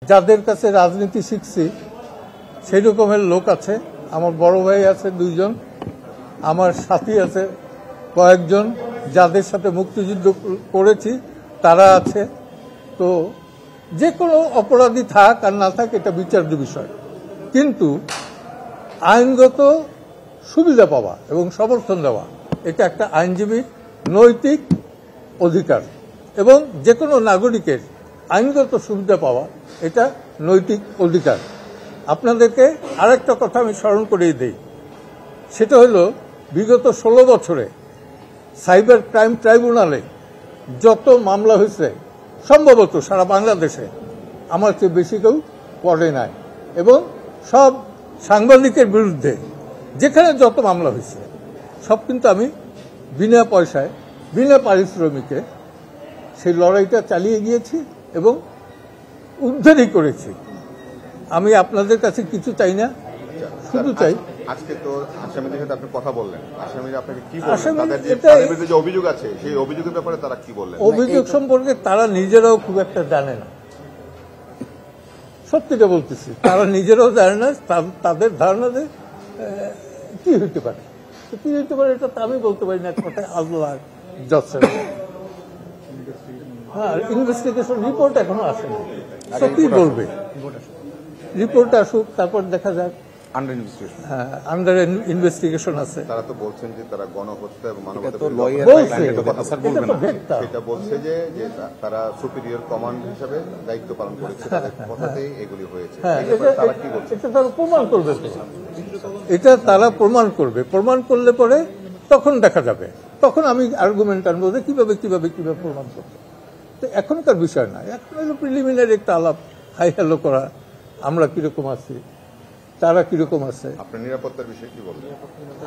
যাদের কাছে রাজনীতি শিখছি সেই রকমের লোক আছে। আমার বড় ভাই আছে 2 জন, আমার সাথী আছে কয়েকজন, যাদের সাথে মুক্তিযুদ্ধ করেছি তারা আছে। তো যে কোনো অপরাধী থাক আর না থাক এটা বিচার্য বিষয়, কিন্তু আইনগত সুবিধা পাওয়া এবং সমর্থন দেওয়া এটা একটা আইনজীবীর নৈতিক অধিকার, এবং যে কোনো নাগরিকের আইনগত সুবিধা পাওয়া এটা নৈতিক অধিকার। আপনাদেরকে আরেকটা কথা আমি স্মরণ করিয়ে দিই, সেটা হলো বিগত 16 বছরে সাইবার ক্রাইম ট্রাইব্যুনালে যত মামলা হয়েছে সম্ভবত সারা বাংলাদেশে আমার চেয়ে বেশি কেউ পড়ে নাই, এবং সব সাংবাদিকের বিরুদ্ধে যেখানে যত মামলা হয়েছে সব কিন্তু আমি বিনা পয়সায় বিনা পারিশ্রমিকে সেই লড়াইটা চালিয়ে গিয়েছি এবং উদ্ধারই করেছি। আমি আপনাদের কাছে কিছু চাই না, শুধু চাই আজকে তো আসামিদের সাথে আপনি কথা বললেন, আসামিরা আপনাকে কি বললেন, তাদের বিরুদ্ধে যে অভিযোগ আছে সেই অভিযোগের ব্যাপারে তারা কি বললেন? অভিযোগ সম্পর্কে তারা নিজেরাও খুব একটা জানে না, সত্যিটা বলতেছি, তারা নিজেরাও জানে না তাদের ধারণা যে কি হইতে পারে, কি হইতে পারে এটা আমি বলতে পারি না। কথায় আল্লাহ জজ। হ্যাঁ, ইনভেস্টিগেশন রিপোর্ট এখনো আসেনি, সত্যি বলবে, রিপোর্ট আসুক তারপর দেখা যাক। আন্ডার ইনভেস্টিগেশন আছে। তারা তো বলছেন যে তারা গণহত্যা এবং মানবতা সেটা বলছে যে তারা সুপিরিয়র কমান্ড হিসাবে দায়িত্ব পালন করেছে, তাদের কথাতেই এগুলি হয়েছে। তারা কি বলছে? এটা তারা প্রমাণ করবে, এটা তারা প্রমাণ করবে, প্রমাণ করলে পরে তখন দেখা যাবে, তখন আমি আর্গুমেন্ট আনবো যে কিভাবে কিভাবে কিভাবে প্রমাণ করবে। তো এখনকার বিষয় না, এখন হলো প্রিলিমিনারি একটা আলাপ, হাই হ্যালো করা, আমরা কিরকম আছি তারা কিরকম আছে। আপনার নিরাপত্তার বিষয়ে কি বলবেন?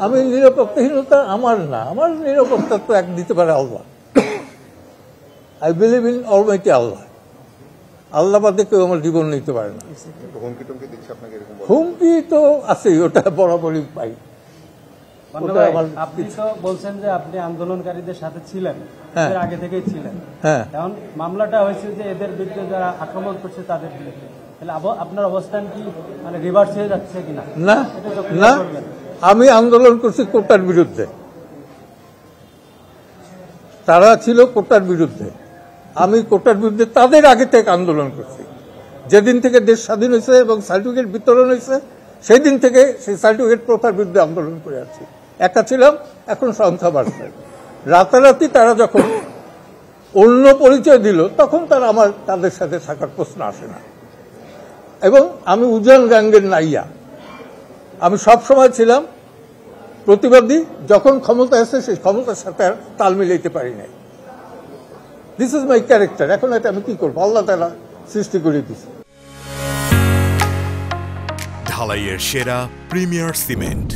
আমি নিরাপত্তাহীনতা আমার না, আমার নিরাপত্তা তো এক দিতে পারে আল্লাহ। আই বিলিভ ইন অলমাইটি আল্লাহ, আল্লাহ বাদে কেউ আমার জীবন নিতে পারে না। হুমকি টুমকি দিচ্ছে আপনাকে? হুমকি তো আছে, ওটা বরাবরই পাই। আপনি তো বলছেন যে আপনি আন্দোলনকারীদের সাথে ছিলেন, আগে থেকেই ছিলেন। হ্যাঁ, এখন মামলাটা হয়েছে যে এদের বিরুদ্ধে যারা আক্রমণ করছে তাদের বিরুদ্ধে, তাহলে আপনার অবস্থান কি মানে রিভার্স হয়ে যাচ্ছে কিনা? না না, আমি আন্দোলন করছি কোটার বিরুদ্ধে, তারা ছিল কোটার বিরুদ্ধে, আমি কোটার বিরুদ্ধে তাদের আগে থেকে আন্দোলন করছি। যেদিন থেকে দেশ স্বাধীন হয়েছে এবং সার্টিফিকেট বিতরণ হয়েছে সেই দিন থেকে সেই সার্টিফিকেট প্রথার বিরুদ্ধে আন্দোলন করে আছি। একা ছিলাম, এখন সংখ্যা বাড়ছে। রাতারাতি তারা যখন অন্য পরিচয় দিল তখন তাদের সাথে থাকার প্রশ্ন আসে না। এবং আমি উজান গাঙ্গের নাইয়া, আমি সব সময় ছিলাম প্রতিবাদী, যখন ক্ষমতা এসে সেই ক্ষমতার সাথে তাল মিলাইতে পারি নাই। This is my character. এখন এটা আমি কি করবো, আল্লাহ তাআলা সৃষ্টি করে দিয়েছে। ঢালাইয়ের সেরা প্রিমিয়ার সিমেন্ট।